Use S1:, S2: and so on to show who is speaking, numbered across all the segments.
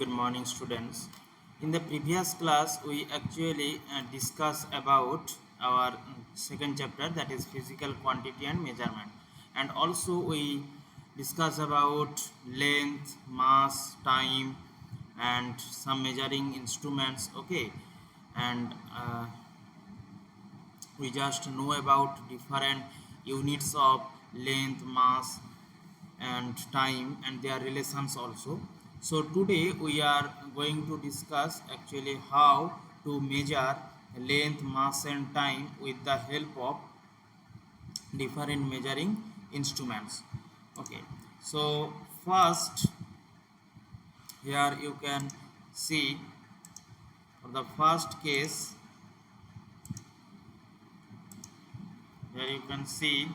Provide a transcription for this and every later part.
S1: Good morning, students. In the previous class, we actually discussed about our second chapter, that is physical quantity and measurement, and also we discuss about length, mass, time, and some measuring instruments. Okay, and we just know about different units of length, mass, and time and their relations also. So today we are going to discuss actually how to measure length, mass and time with the help of different measuring instruments. Okay, so first here you can see for the first case, here you can see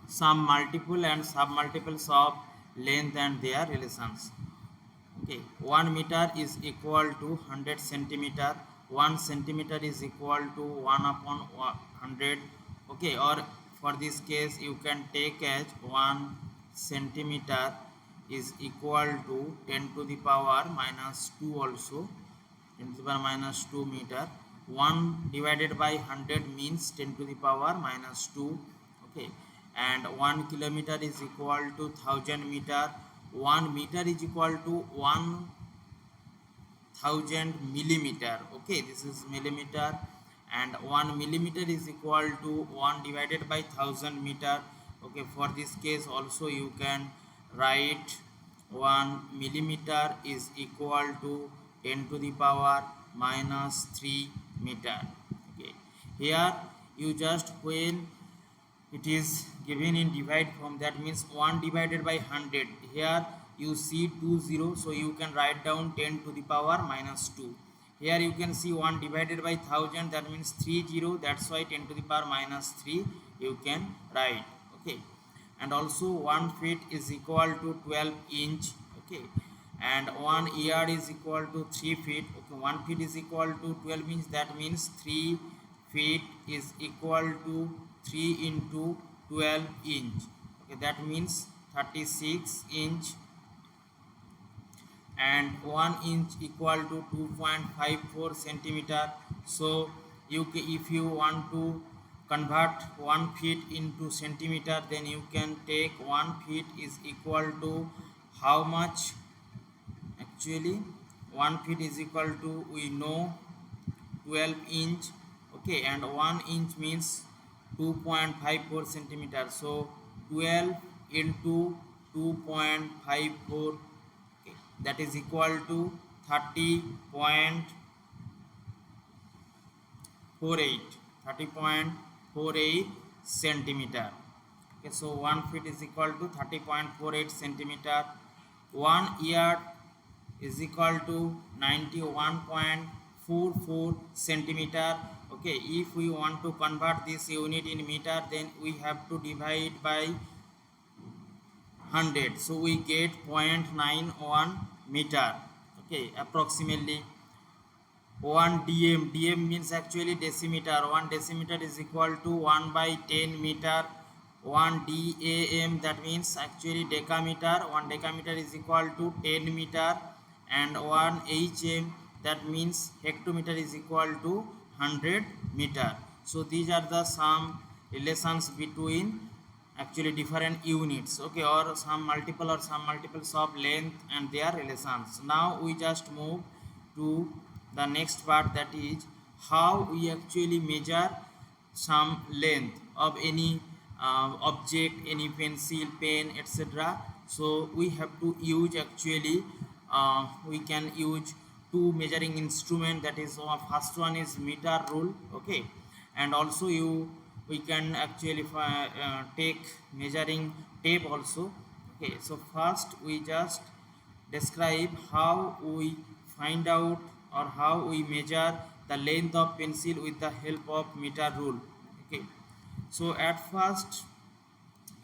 S1: some multiple and submultiples of length and their relations. Okay, 1 meter is equal to 100 centimeter, 1 centimeter is equal to 1 upon 100. Okay, or for this case you can take as 1 centimeter is equal to 10 to the power minus 2 also, 10 to the power minus 2 meter. 1 divided by 100 means 10 to the power minus 2. Okay, and 1 kilometer is equal to 1000 meter. 1 meter is equal to 1000 millimeter. Okay, this is millimeter, and 1 millimeter is equal to 1 divided by 1000 meter. Okay, for this case also you can write 1 millimeter is equal to 10 to the power minus 3 meter. Okay, here you just, when it is given in divide form, that means 1 divided by 100, here you see 2 0, so you can write down 10 to the power minus 2. Here you can see 1 divided by 1000, that means 3 0, that's why 10 to the power minus 3 you can write. Okay, and also 1 feet is equal to 12 inch. Okay, and 1 yard is equal to 3 feet. Okay, 1 feet is equal to 12 inch, that means 3 feet is equal to 3 into 12 inch. Okay, that means 36 inch, and 1 inch equal to 2.54 centimeter. So if you want to convert 1 feet into centimeter, then you can take 1 feet is equal to how much? Actually 1 feet is equal to, we know, 12 inch. Okay, and 1 inch means 2.54 centimeter, so 12 into 2.54, okay, that is equal to 30.48 centimeter. Okay, so 1 feet is equal to 30.48 centimeter. 1 yard is equal to 91.44 centimeter. Okay, if we want to convert this unit in meter, then we have to divide by 100, so we get 0.91 meter. Okay, approximately 1 dm means actually decimeter. 1 decimeter is equal to 1 by 10 meter. 1 dam, that means actually decameter. 1 decameter is equal to 10 meter, and 1 hm, that means hectometer, is equal to 100 meter. So these are the some relations between actually different units. Okay, or some multiples of length and their relations. Now we just move to the next part, that is how we actually measure some length of any object, any pencil, pen, etc. So we have to use actually we can use two measuring instrument, that is first one is meter rule. Okay, and also we can actually take measuring tape also. Okay, so first we just describe how we find out or how we measure the length of pencil with the help of meter rule. Okay, so at first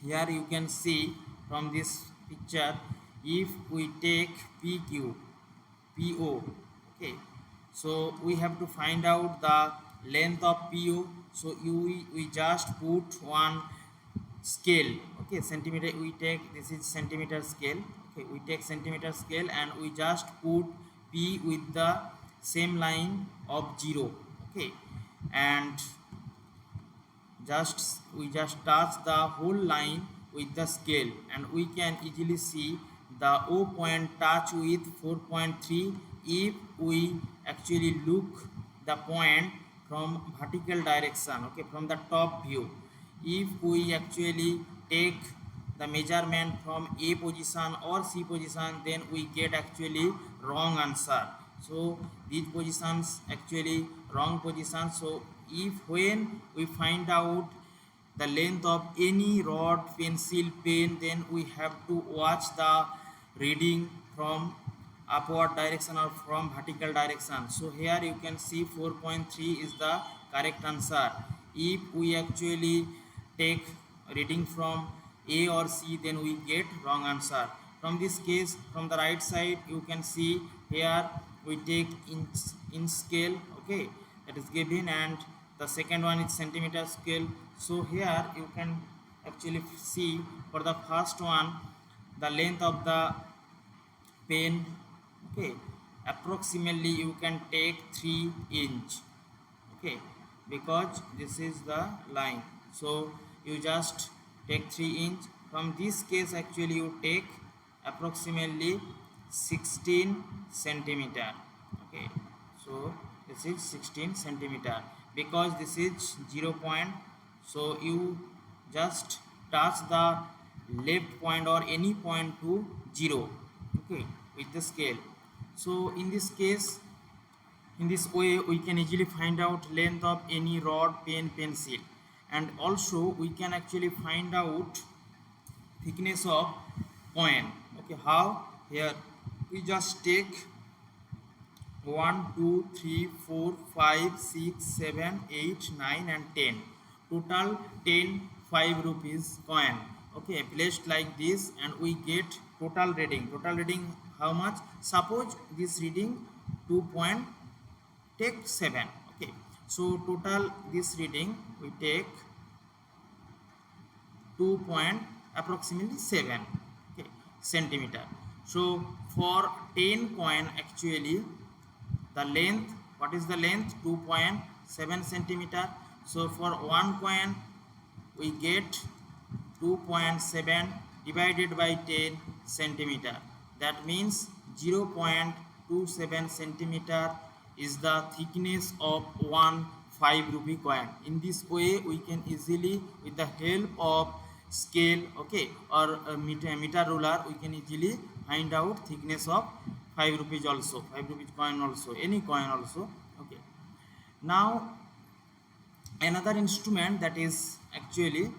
S1: here you can see from this picture, if we take PQ, PO, okay, so we have to find out the length of PO. So we just put one scale. Okay, okay, centimeter we take, this is centimeter scale, okay, we take centimeter scale and we just put P with the same line of 0, okay, and we just touch the whole line with the scale and we can easily see the O point touch with 4.3 if we actually look the point from vertical direction, okay, from the top view. If we actually take the measurement from A position or C position, then we get actually wrong answer. So these positions actually wrong positions. So if when we find out the length of any rod, pencil, pen, then we have to watch the reading from upward direction or from vertical direction. So here you can see 4.3 is the correct answer. If we actually take reading from A or C, then we get wrong answer. From this case, from the right side, you can see here we take inch scale, okay, that is given, and the second one is centimeter scale. So here you can actually see for the first one the length of the pen, okay, approximately you can take 3 inch, okay, because this is the line. So you just take 3 inch. From this case actually you take approximately 16 centimeter, okay. So this is 16 centimeter because this is 0 point. So you just touch the left point or any point to 0, okay, with the scale. So in this case, in this way we can easily find out length of any rod, pen, pencil, and also we can actually find out thickness of coin, okay. How? Here we just take 1 2 3 4 5 6 7 8 9 and 10, total 10 5 rupees coin, okay, placed like this, and we get total reading. Total reading how much? Suppose this reading 2.7, okay. So total this reading we take 2 point approximately 7, okay, centimeter. So for 10 coin actually the length, what is the length? 2.7 centimeter. So for 1 coin we get 2.7 divided by 10 centimeter. That means 0.27 centimeter is the thickness of 1 5 rupee coin. In this way we can easily, with the help of scale, okay, or meter ruler, we can easily find out thickness of 5 rupees also, 5 rupees coin also, any coin also, okay. Now another instrument that is actually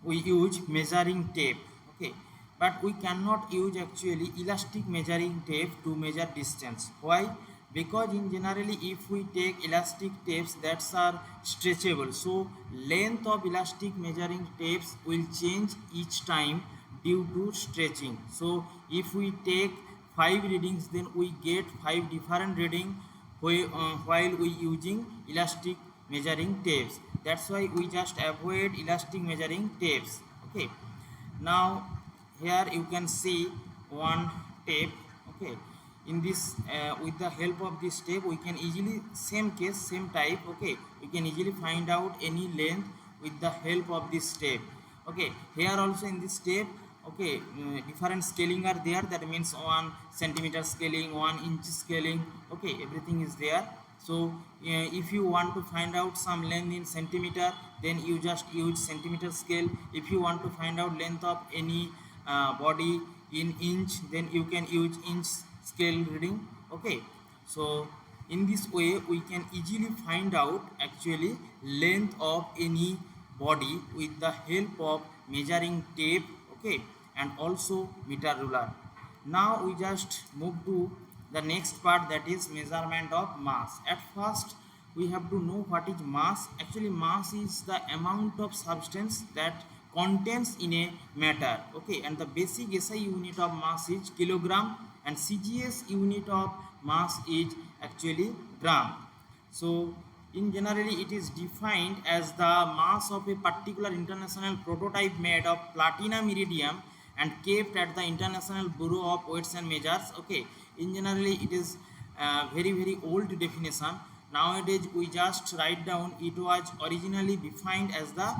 S1: we use measuring tape, okay, but we cannot use actually elastic measuring tape to measure distance. Why? Because in generally if we take elastic tapes that are stretchable, so length of elastic measuring tapes will change each time due to stretching. So if we take 5 readings, then we get 5 different reading while we using elastic measuring tapes. That's why we just avoid elastic measuring tapes, okay. Now here you can see one tape, okay. In this with the help of this tape we can easily, same case same type, okay, we can easily find out any length with the help of this tape, okay. Here also in this tape, okay, different scaling are there, that means 1 centimeter scaling, 1 inch scaling, okay, everything is there. So if you want to find out some length in centimeter, then you just use centimeter scale. If you want to find out length of any body in inch, then you can use inch scale reading, okay. So in this way we can easily find out actually length of any body with the help of measuring tape, okay, and also meter ruler. Now we just move to the next part, that is measurement of mass. At first we have to know what is mass. Actually mass is the amount of substance that contains in a matter, okay, and the basic SI unit of mass is kilogram, and CGS unit of mass is actually gram. So In generally it is defined as the mass of a particular international prototype made of platinum iridium and kept at the International Bureau of Weights and Measures. Okay, in generally it is very old definition. Nowadays we just write down it was originally defined as the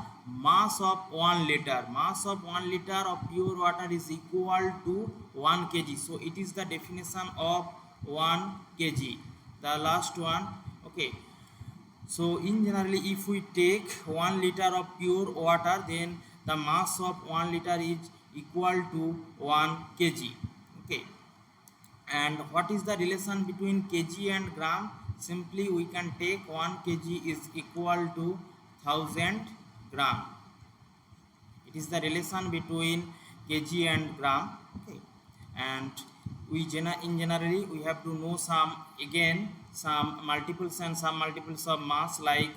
S1: mass of 1 liter. Mass of 1 liter of pure water is equal to 1 kg. So it is the definition of 1 kg. The last one. Okay, so in generally if we take 1 liter of pure water, then the mass of 1 liter is equal to 1 kg. Okay, and what is the relation between kg and gram? Simply we can take 1 kg is equal to 1000 gram. It is the relation between kg and gram. Okay, and we in generally we have to know some multiples and some multiples of mass. Like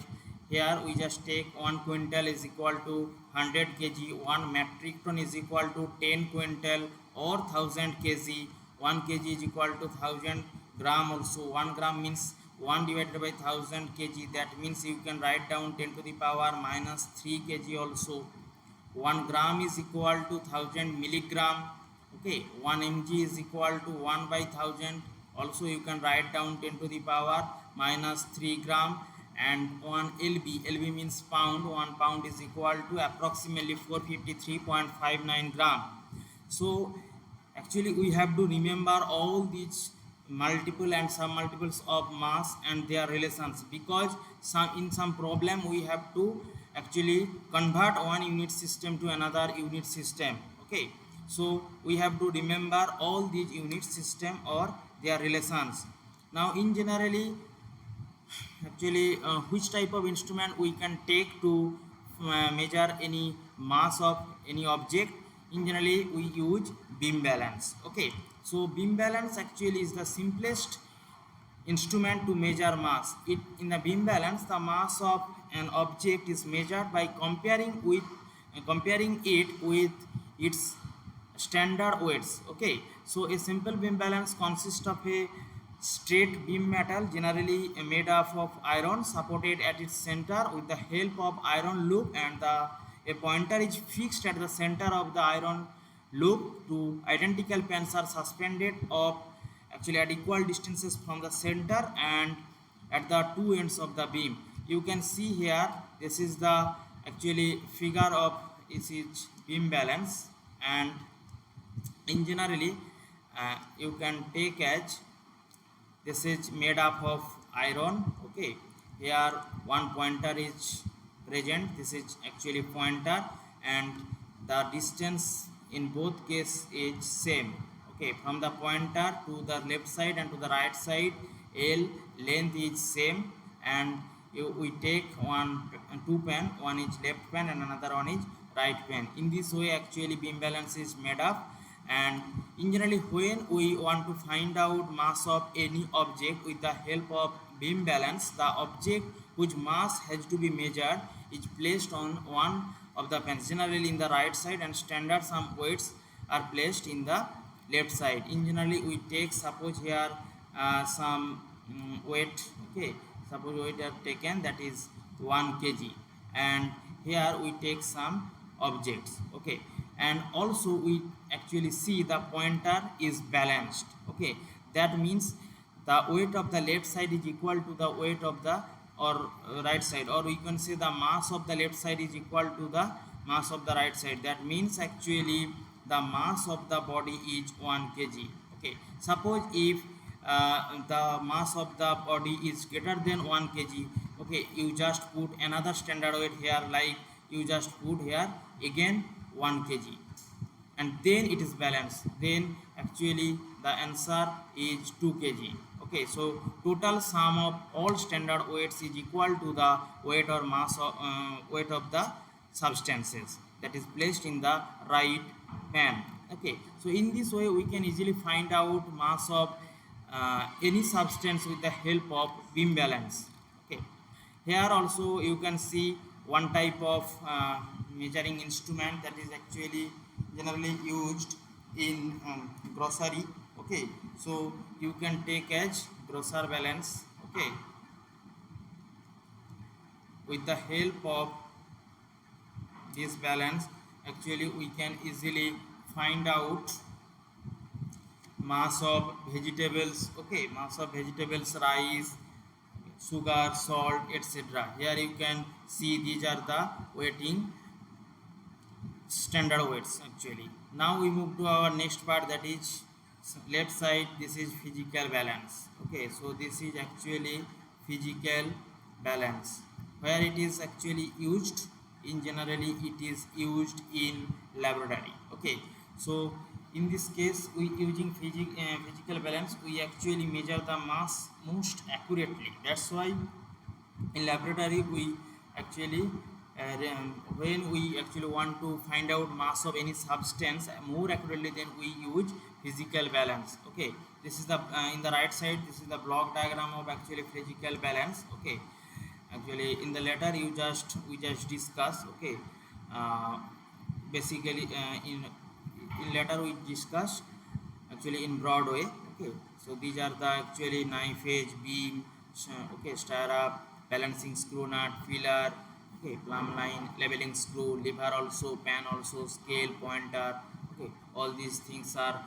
S1: here we just take 1 quintal is equal to 100 kg, 1 metric ton is equal to 10 quintal or 1000 kg, 1 kg is equal to 1000 gram. Also 1 gram means 1 divided by 1000 kg, that means you can write down 10 to the power minus 3 kg. Also 1 gram is equal to 1000 milligram. Okay, 1 mg is equal to 1 by 1000. Also you can write down 10 to the power minus 3 gram. And 1 lb means pound, 1 pound is equal to approximately 453.59 gram. So actually we have to remember all these multiple and some multiples of mass and their relations, because in some problem we have to actually convert one unit system to another unit system. Okay, so we have to remember all these unit system or their relations. Now in generally actually which type of instrument we can take to measure any mass of any object? In generally we use beam balance. Okay, so beam balance actually is the simplest instrument to measure mass. In the beam balance, the mass of an object is measured by comparing it with its standard weights. Okay, so a simple beam balance consists of a straight beam metal generally made up of iron supported at its center with the help of iron loop, and a pointer is fixed at the center of the iron loop. Two identical pins are suspended actually at equal distances from the center and at the two ends of the beam. You can see here, this is the actually figure of each beam balance, and in generally you can take as this is made up of iron. Okay, here one pointer is present, this is actually pointer, and the distance in both case is same. Okay, from the pointer to the left side and to the right side, L length is same, and we take two pen, one is left pen and another one is right pen. In this way actually beam balance is made up. And in generally when we want to find out mass of any object with the help of beam balance, the object whose mass has to be measured is placed on one of the pens, generally in the right side, and standard some weights are placed in the left side. In generally we take, suppose here some weight. Okay, suppose weight are taken, that is 1 kg, and here we take some objects. Okay, and also we actually see the pointer is balanced. Okay, that means the weight of the left side is equal to the weight of the right side, or we can say the mass of the left side is equal to the mass of the right side. That means actually the mass of the body is 1 kg. Okay, suppose if the mass of the body is greater than 1 kg, okay, you just put another standard weight here, like you just put here again 1 kg, and then it is balanced. Then actually the answer is 2 kg. Okay, so total sum of all standard weights is equal to the weight or mass of weight of the substances that is placed in the right pan. Okay, so in this way we can easily find out mass of any substance with the help of beam balance. Okay, here also you can see one type of measuring instrument that is actually generally used in grocery. Okay, so you can take as grocer balance. Okay, with the help of this balance actually we can easily find out mass of vegetables, okay, mass of vegetables, rice, sugar, salt, etc. Here you can see these are the weighting standard weights actually. Now we move to our next part, that is left side. This is physical balance, okay. So this is actually physical balance where it is actually used in generally it is used in laboratory, okay. So in this case we using physical balance, we actually measure the mass most accurately. That's why in laboratory we actually when we actually want to find out mass of any substance more accurately, then we use physical balance, okay. This is the in the right side, this is the block diagram of actually physical balance, okay. Actually in the letter we just discuss, okay. uh, Basically in letter we discuss actually in broad way, okay. So these are the actually knife edge, beam, okay, stirrup, balancing screw, nut, filler, okay, plumb line, leveling screw, lever also, pan also, scale, pointer, okay. All these things are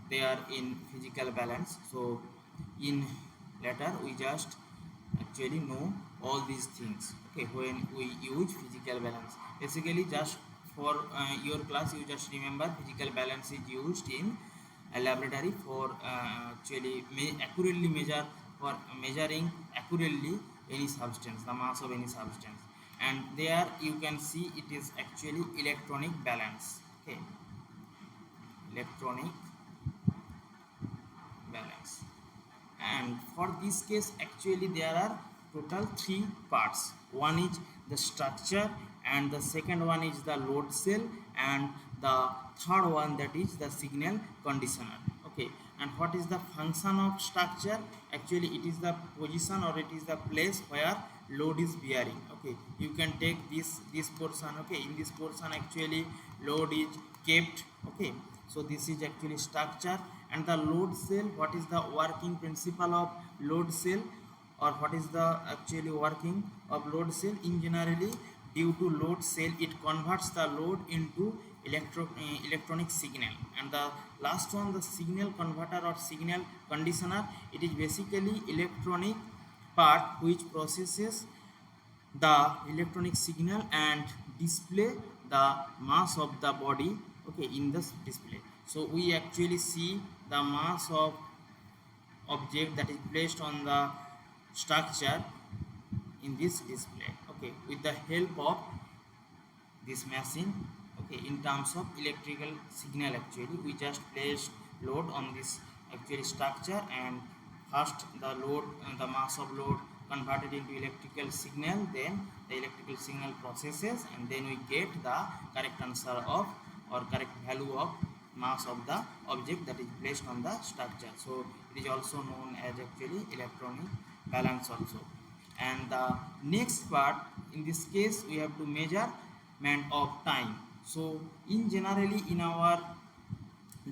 S1: they are in physical balance. So in letter we just actually know all these things, okay, when we use physical balance. Basically just for your class you just remember physical balance is used in a laboratory for actually accurately measure, for measuring accurately any substance, the mass of any substance. And there you can see it is actually electronic balance, okay, electronic balance. And for this case actually there are total three parts. One is the structure, and the second one is the load cell, and the third one that is the signal conditioner, okay. And what is the function of structure? Actually it is the position or it is the place where load is bearing, okay. You can take this portion, okay. In this portion actually load is kept, okay. So this is actually structure. And the load cell, what is the working principle of load cell, or what is the actually working of load cell? In generally due to load cell it converts the load into electronic signal. And the last one, the signal converter or signal conditioner, it is basically electronic part which processes the electronic signal and display the mass of the body, okay, in this display. So we actually see the mass of object that is placed on the structure in this display, okay, with the help of this machine, okay. In terms of electrical signal actually we just placed load on this actually structure, and first the load the mass of load converted into electrical signal, then the electrical signal processes, and then we get the correct answer of or correct value of mass of the object that is placed on the structure. So it is also known as actually electronic balance also. And the next part, in this case we have to measurement of time. So in generally in our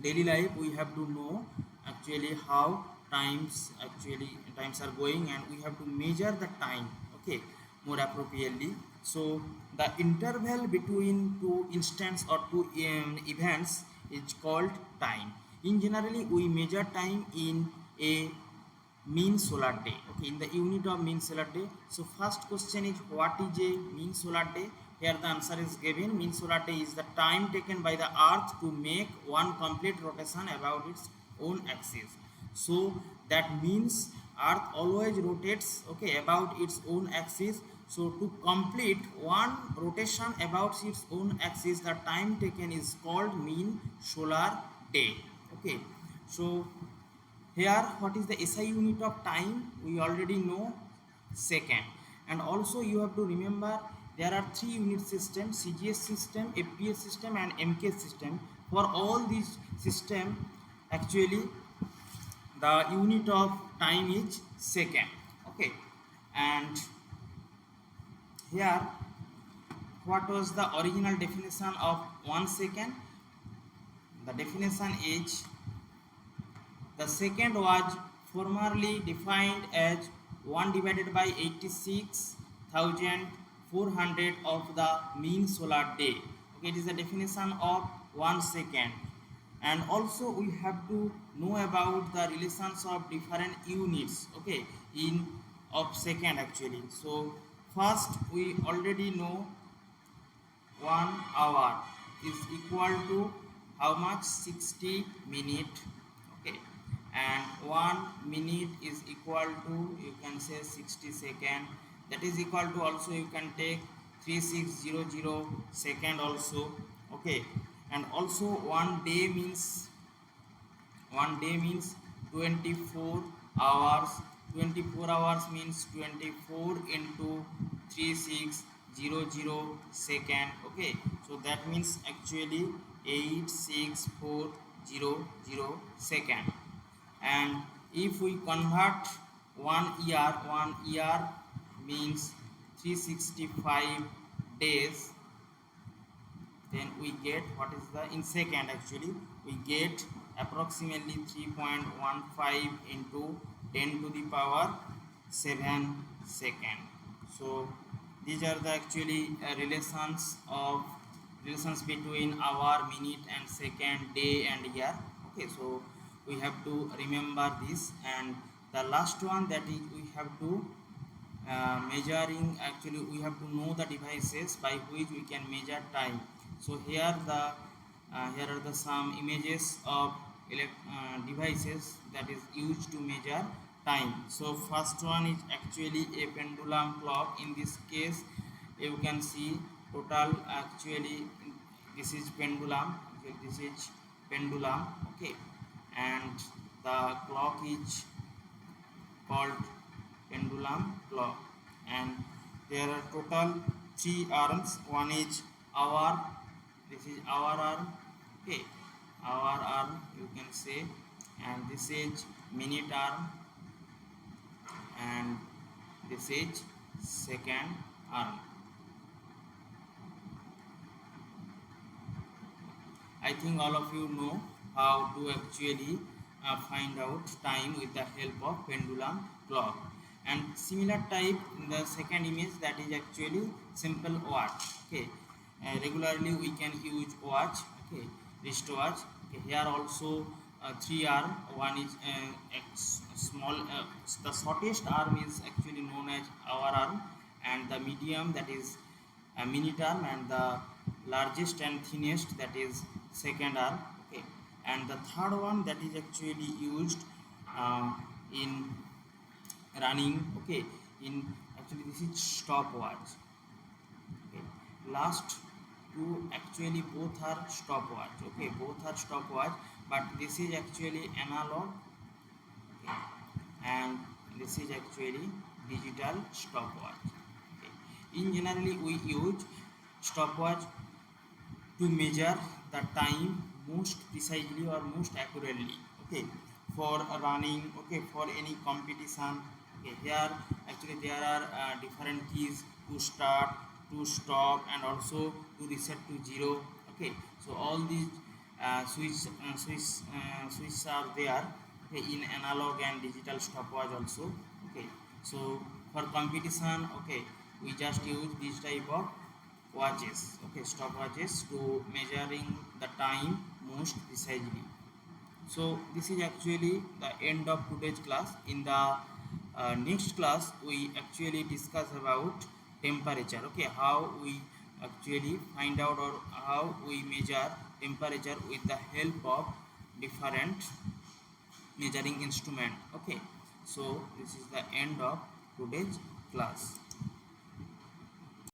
S1: daily life we have to know actually how times are going, and we have to measure the time, okay, more appropriately. So the interval between two instants or two events is called time. In generally we measure time in a mean solar day, okay, in the unit of mean solar day. So first question is what is a mean solar day? Here the answer is given. Mean solar day is the time taken by the earth to make one complete rotation about its own axis. So that means earth always rotates, okay, about its own axis. So to complete one rotation about its own axis, the time taken is called mean solar day, okay. So here what is the SI unit of time? We already know, second. And also you have to remember there are three unit systems: CGS system, FPS system, and MK system. For all these system actually the unit of time is second, okay. And here what was the original definition of 1 second? The definition is the second was formerly defined as 1 divided by 86 1400 of the mean solar day. Okay, it is the definition of 1 second. And also we have to know about the relations of different units, okay, in of second actually. So first we already know 1 hour is equal to how much? 60 minute. Okay, and 1 minute is equal to, you can say, 60 second. That is equal to, also you can take 3600 second also. Okay, and also 1 day means 24 hours. 24 hours means 24 into 3600 second. Okay, so that means actually 86400 second. And if we convert 1 year means 365 days, then we get what is the, in second actually, we get approximately 3.15 into 10 to the power 7 second. So these are the actually relations between hour, minute and second, day and year. Okay, so we have to remember this. And the last one, that is we have to measuring, actually we have to know the devices by which we can measure time. So here are the some images of devices that is used to measure time. So first one is actually a pendulum clock. In this case you can see total, actually this is pendulum, okay, this is pendulum. Okay, and the clock is called pendulum clock, and there are total 3 arms. One is hour, this is hour arm. Okay, hour arm you can say, and this is minute arm, and this is second arm. I think all of you know how to actually find out time with the help of pendulum clock. And similar type in the second image, that is actually simple watch. Okay, regularly we can use watch. Okay, wristwatch. Okay, here also 3 arm. One is small. The shortest arm is actually known as hour arm, and the medium, that is a minute arm, and the largest and thinnest, that is second arm. Okay, and the third one, that is actually used in running. Okay, in actually this is stopwatch. Okay, last two actually both are stopwatch. Okay, both are stopwatch, but this is actually analog. Okay, and this is actually digital stopwatch. Okay, in generally we use stopwatch to measure the time most precisely or most accurately. Okay, for running. Okay, for any competition. Okay, here actually there are different keys to start, to stop, and also to reset to zero. Okay, so all these switches are there. Okay, in analog and digital stopwatch also. Okay, so for competition, okay, we just use this type of watches. Okay, stopwatches, to measuring the time most precisely. So this is actually the end of today's class. In the next class we actually discuss about temperature. Okay, how we actually find out, or how we measure temperature with the help of different measuring instrument. Okay, so this is the end of today's class.